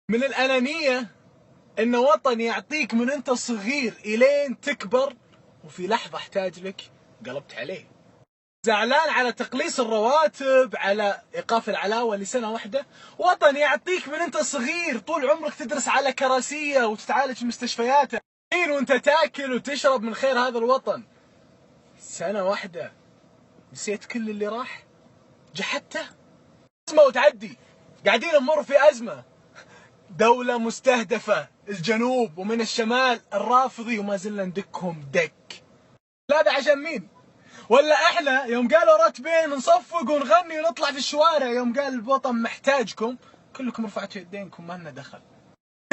من الأنانية إن وطن يعطيك من أنت صغير إلين تكبر وفي لحظة احتاج لك قلبت عليه. زعلان على تقليص الرواتب، على إيقاف العلاوة لسنة واحدة. وطن يعطيك من أنت صغير طول عمرك تدرس على كراسية وتتعالج في مستشفيات وأنت تاكل وتشرب من خير هذا الوطن. سنة واحدة نسيت كل اللي راح، جحدته. أزمة وتعدي، قاعدين نمر في أزمة. دولة مستهدفة، الجنوب ومن الشمال الرافضي، وما زلنا ندكهم دك. لا ده عشان مين؟ ولا احنا يوم قالوا راتبين نصفق ونغني ونطلع في الشوارع، يوم قال الوطن محتاجكم كلكم رفعتوا يدينكم ما لنا دخل.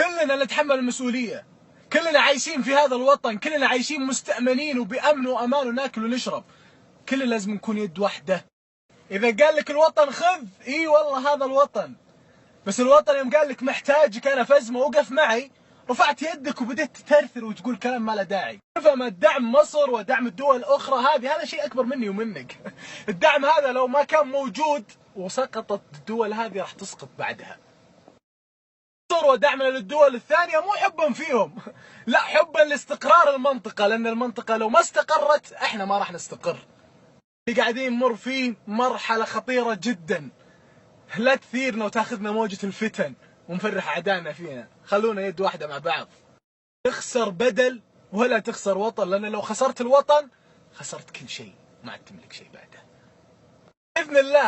كلنا نتحمل المسؤولية، كلنا عايشين في هذا الوطن، كلنا عايشين مستأمنين وبأمن وأمان وناكل ونشرب. كلنا لازم نكون يد واحدة. إذا قال لك الوطن خذ، إي والله هذا الوطن. بس الوطن يوم قال لك محتاجك أنا في أزمة وقف معي، رفعت يدك وبدأت تثرثر وتقول كلام ما له داعي. فهم الدعم مصر ودعم الدول الأخرى هذا شيء أكبر مني ومنك. الدعم هذا لو ما كان موجود وسقطت الدول هذه راح تسقط بعدها. مصر ودعمنا للدول الثانية مو حبا فيهم، لا حبا لاستقرار المنطقة، لأن المنطقة لو ما استقرت احنا ما راح نستقر. اللي قاعدين نمر فيه مرحلة خطيرة جدا، لا تثيرنا وتاخذنا موجة الفتن ونفرح أعدائنا فينا. خلونا يد واحدة مع بعض. تخسر بدل ولا تخسر وطن، لأن لو خسرت الوطن خسرت كل شيء، ما عاد تملك شيء بعده.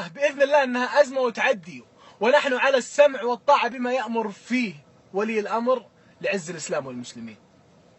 بإذن الله أنها أزمة وتعدي، ونحن على السمع والطاعة بما يأمر فيه ولي الأمر لعز الإسلام والمسلمين.